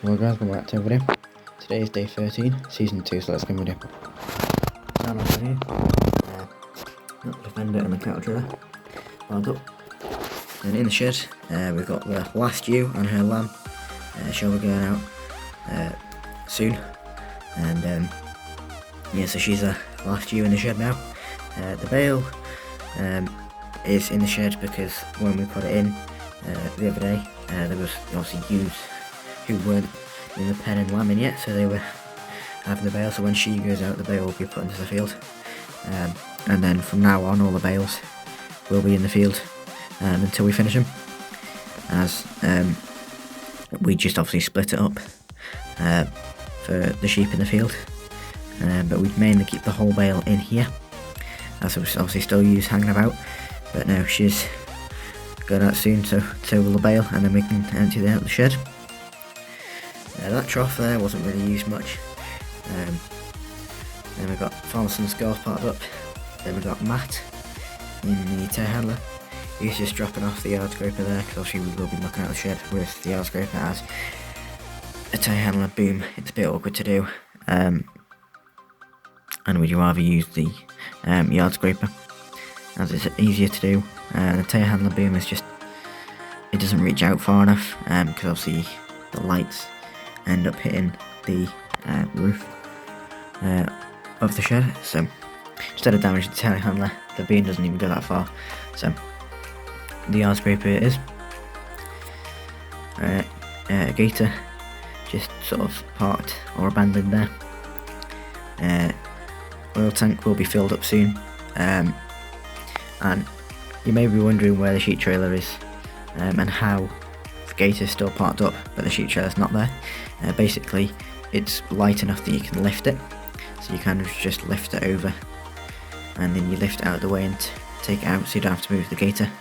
Well guys, welcome back to a video. Today is day 13, season 2, so let's go video. Down off here, got the defender and the cattle trailer piled up. And in the shed, we've got the last ewe and her lamb. She'll be going out soon. And yeah, so she's the last ewe in the shed now. The bale is in the shed because when we put it in the other day, there was obviously ewes who weren't in the pen and lambing yet, so they were having the bale. So when she goes out, the bale will be put into the field, and then from now on all the bales will be in the field until we finish them, as we just obviously split it up for the sheep in the field, but we'd mainly keep the whole bale in here, as it was obviously still use hanging about. But now she's going out soon, so will the bale, and then we can empty it out the shed. That trough there wasn't really used much. Then we've got Farmerson's scarf parted up. Then we've got Matt in the telehandler. He's just dropping off the yard scraper there, because obviously we will be looking at the shed with the yard scraper as a telehandler boom. It's a bit awkward to do, and we'd rather use the yard scraper as it's easier to do. The telehandler boom is just, it doesn't reach out far enough, because obviously the lights end up hitting the roof of the shed, so instead of damaging the telehandler, the beam doesn't even go that far. So the yard scraper is a gator just sort of parked or abandoned there. Oil tank will be filled up soon, and you may be wondering where the sheep trailer is and how the gator is still parked up but the sheep trailer is not there. Basically it's light enough that you can lift it, so you kind of just lift it over and then you lift it out of the way and take it out, so you don't have to move the gator.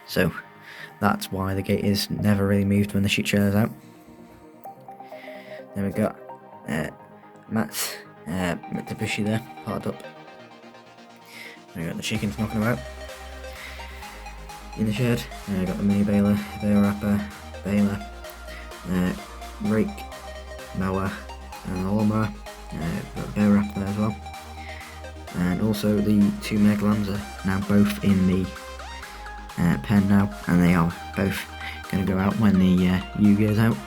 So that's why the gate is never really moved when the sheep trailer is out. Then we've got Matt's Mitsubishi there, parked up. We've got the chickens knocking about in the shed. We've got the mini baler, bale wrapper, baler, rake, mower and a lawnmower. We've got a bale wrapper there as well. And also the two meg lambs are now both in the pen now, and they are both going to go out when the ewe goes out,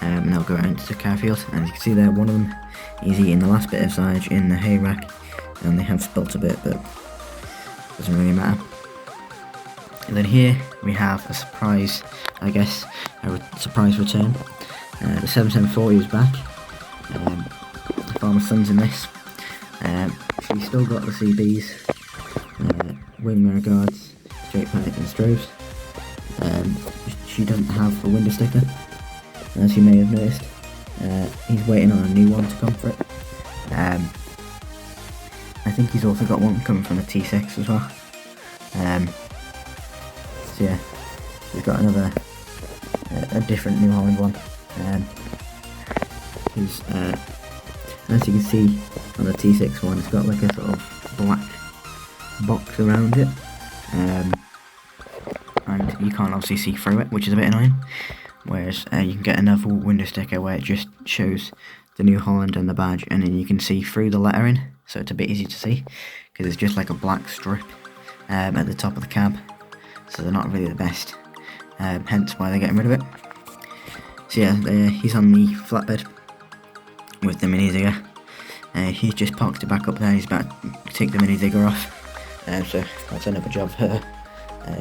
and they'll go out into the cow field. And as you can see there, one of them is eating the last bit of silage in the hay rack, and they have spilt a bit, but doesn't really matter. And then here we have a surprise, I guess, a surprise return. The 7740 is back. The farmer's son's in this. She's still got the CBs, wing mirror guards, straight pipe and stroves. She doesn't have a window sticker, as you may have noticed. He's waiting on a new one to come for it. I think he's also got one coming from a T6 as well. So yeah, we've got another, a different New Holland one. As you can see on the T6 one, it's got like a sort of black box around it, and you can't obviously see through it, which is a bit annoying. Whereas you can get another window sticker where it just shows the New Holland and the badge, and then you can see through the lettering, so it's a bit easy to see, because it's just like a black strip at the top of the cab, so they're not really the best, hence why they're getting rid of it. So yeah, he's on the flatbed with the mini digger. He's just parked it back up there. He's about to take the mini digger off, so that's another job for her.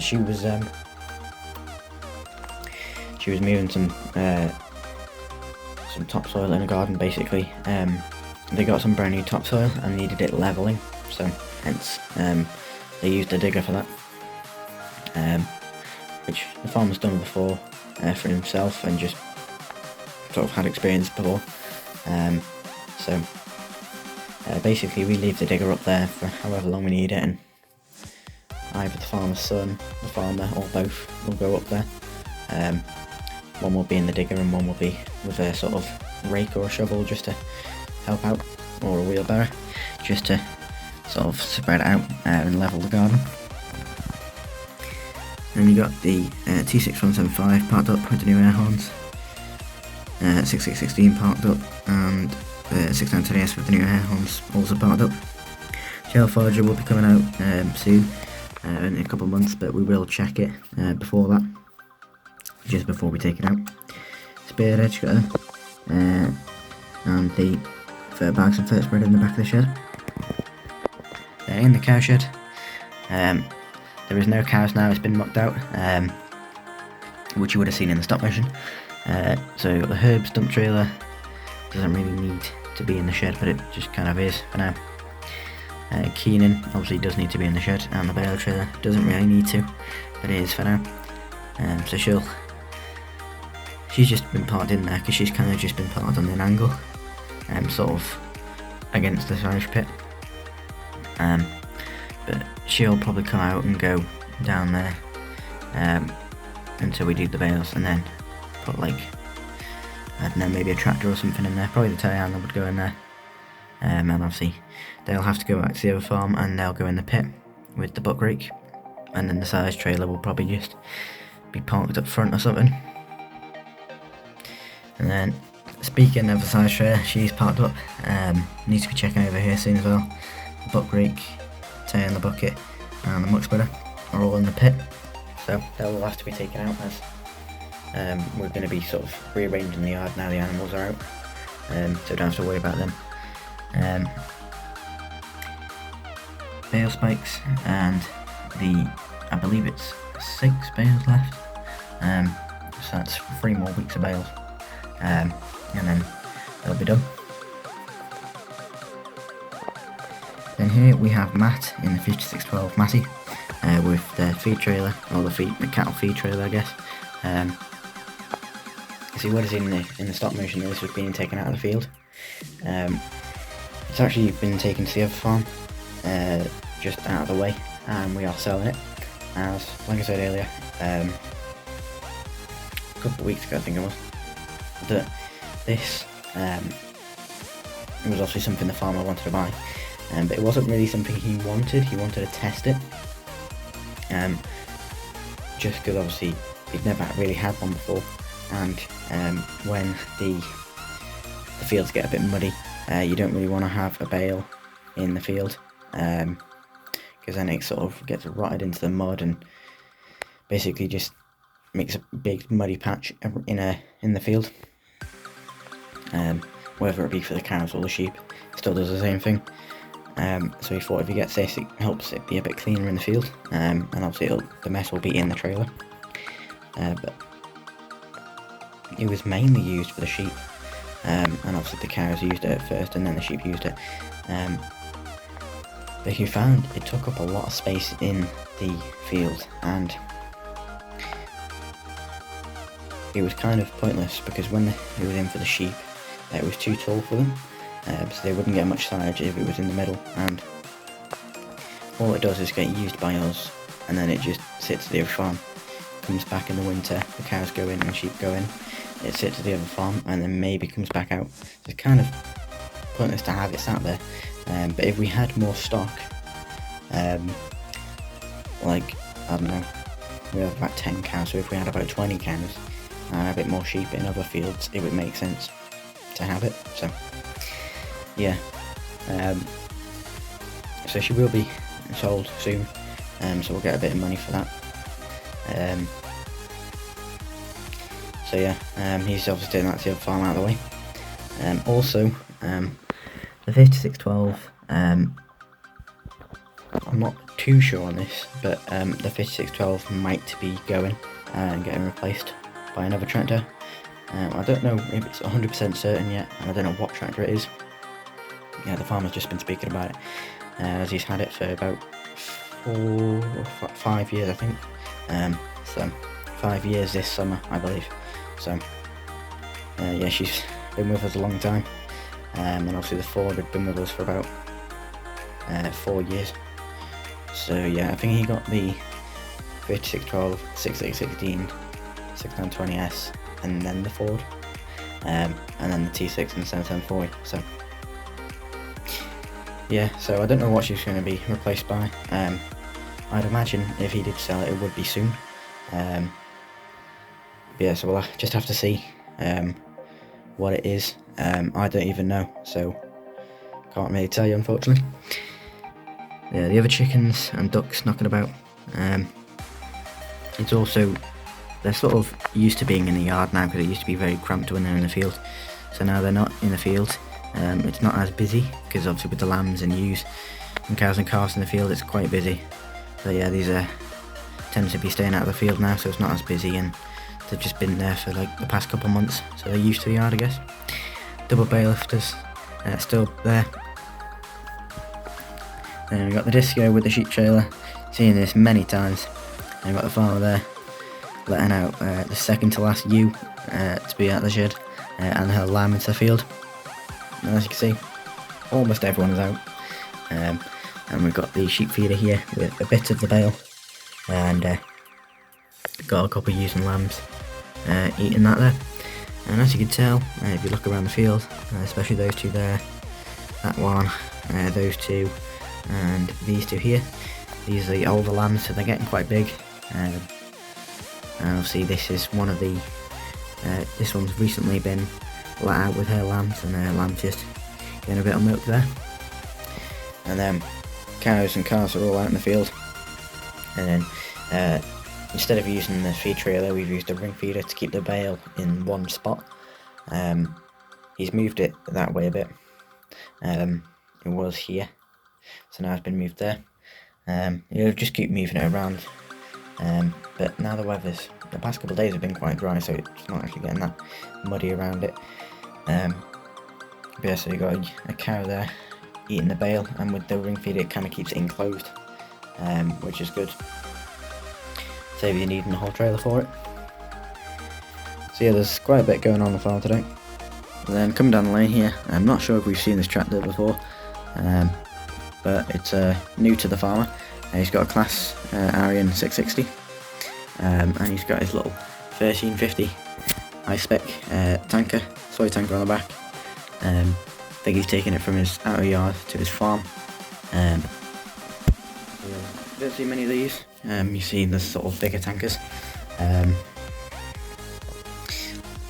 She was moving some topsoil in a garden, basically. They got some brand new topsoil and needed it levelling, so hence they used a digger for that, which the farmer's done before for himself and just sort of had experience before. So basically we leave the digger up there for however long we need it, and either the farmer's son, the farmer, or both will go up there. One will be in the digger and one will be with a sort of rake or a shovel just to help out, or a wheelbarrow just to sort of spread it out and level the garden. Then you got the T6175 parked up with the new air horns. 6616 parked up, and the 6920S with the new air horns also parked up. Shell Forger will be coming out soon, in a couple of months, but we will check it before that, just before we take it out. Spear edge cutter, and the fur bags and fur spreader in the back of the shed. In the cow shed, there is no cows now, it's been mucked out, which you would have seen in the stop motion. So you've got the herbs dump trailer, doesn't really need to be in the shed, but it just kind of is for now. Keenan obviously does need to be in the shed, and the bale trailer doesn't really need to, but it is for now. So she's just been parked in there because she's kind of just been parked on an angle, sort of against the silage pit. But she'll probably come out and go down there until we do the bales, and then put, like, I don't know, maybe a tractor or something in there. Probably the telehandler would go in there. And obviously they'll have to go back to the other farm, and they'll go in the pit with the buck rake, and then the silage trailer will probably just be parked up front or something. And then, speaking of the silage trailer, she's parked up, needs to be checking over here soon as well. The buck rake, tail in the bucket, and the muck spreader are all in the pit, so they'll all have to be taken out, as we're going to be sort of rearranging the yard now the animals are out, so don't have to worry about them. Bale spikes, and I believe it's 6 bales left, so that's 3 more weeks of bales, and then they'll be done. Then here we have Matt in the 5612 Matty, with the feed trailer, or the cattle feed trailer, I guess. So what is in the stop motion, this was being taken out of the field. It's actually been taken to the other farm, just out of the way, and we are selling it. As, like I said earlier, a couple of weeks ago I think it was, that this it was obviously something the farmer wanted to buy, but it wasn't really something he wanted to test it, just because obviously he'd never really had one before, and when the fields get a bit muddy, you don't really want to have a bale in the field, because then it sort of gets rotted into the mud and basically just makes a big muddy patch in the field. Whether it be for the cows or the sheep, it still does the same thing. So he thought if he gets this, it helps it be a bit cleaner in the field, and obviously the mess will be in the trailer. But it was mainly used for the sheep, and obviously the cows used it at first, and then the sheep used it. But he found it took up a lot of space in the field, and it was kind of pointless, because when it was in for the sheep, it was too tall for them, so they wouldn't get much silage if it was in the middle, and all it does is get used by us, and then it just sits at the other farm. Comes back in the winter, the cows go in and the sheep go in, it sits at the other farm, and then maybe comes back out. So it's kind of pointless to have it sat there. But if we had more stock, like, I don't know, we have about 10 cows, so if we had about 20 cows and a bit more sheep in other fields, it would make sense to have it. So yeah, so she will be sold soon, so we'll get a bit of money for that. So yeah, he's obviously doing that to the other farm out of the way. Also, the 5612, I'm not too sure on this, but the 5612 might be going and getting replaced by another tractor. I don't know if it's 100% certain yet, and I don't know what tractor it is. Yeah, the farmer's just been speaking about it, as he's had it for about 4 or 5 years, I think. So 5 years this summer, I believe. So yeah, she's been with us a long time, and obviously the Ford had been with us for about 4 years. So yeah, I think he got the 5612, 6816, 6920S, and then the Ford, and then the T6 and the 71040. So yeah, so I don't know what she's going to be replaced by. I'd imagine if he did sell it, it would be soon. Yeah, so we'll just have to see what it is. I don't even know, so can't really tell you, unfortunately. Yeah, the other chickens and ducks knocking about. It's also, they're sort of used to being in the yard now, because it used to be very cramped when they're in the field. So now they're not in the field. It's not as busy, because obviously with the lambs and ewes and cows and calves in the field, it's quite busy. But yeah, these tend to be staying out of the field now, so it's not as busy, and they've just been there for like the past couple of months, so they're used to the yard, I guess. Double bailifters still there. Then we've got the disco with the sheep trailer, seen this many times. And we've got the farmer there letting out the second to last ewe to be out of the shed, and her lamb into the field. And as you can see, almost everyone is out. And we've got the sheep feeder here with a bit of the bale, and got a couple of ewes and lambs eating that there. And as you can tell, if you look around the field, especially those two there, that one, those two, and these two here, these are the older lambs, so they're getting quite big. And obviously this is one of the, this one's recently been let out with her lambs, and her lamb's just getting a bit of milk there. And then cows and calves are all out in the field. And then instead of using the feed trailer, we've used a ring feeder to keep the bale in one spot. He's moved it that way a bit. It was here, so now it's been moved there. You'll just keep moving it around. But now the past couple of days have been quite dry, so it's not actually getting that muddy around it. But yeah, so you've got a cow there eating the bale, and with the ring feeder it kind of keeps it enclosed, which is good. Save you needing a whole trailer for it. So yeah, there's quite a bit going on the farm today. And then coming down the lane here, I'm not sure if we've seen this tractor before, but it's new to the farmer. He's got a class Arian 660, and he's got his little 1350 high spec soy tanker on the back. I think he's taking it from his outer yard to his farm. Don't see many of these. You see the sort of bigger tankers.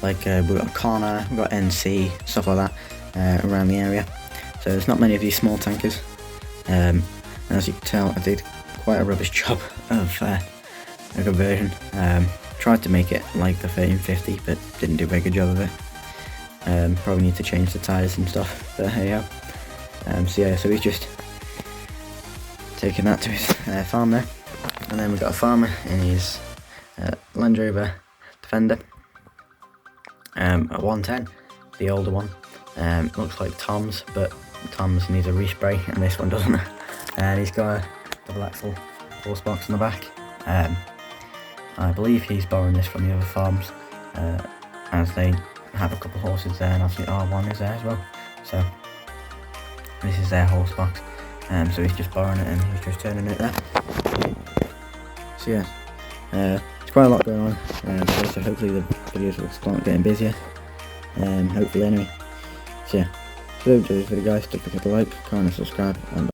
Like we've got Connor, we've got NC, stuff like that around the area. So there's not many of these small tankers. And as you can tell, I did quite a rubbish job of a conversion. Tried to make it like the 1350, but didn't do a very good job of it. Probably need to change the tyres and stuff, but hey yeah. So he's just taking that to his farm there. And then we've got a farmer in his Land Rover Defender, a 110, the older one. Looks like Tom's, but Tom's needs a respray and this one doesn't. And he's got a double axle horse box in the back. I believe he's borrowing this from the other farms, as they have a couple of horses there, and obviously R1 is there as well. So this is their horse box, so he's just borrowing it and he's just turning it there. So yeah, there's quite a lot going on, so hopefully the videos will start getting busier, hopefully anyway. So yeah, if you enjoyed this video guys, don't forget to like, comment and subscribe, and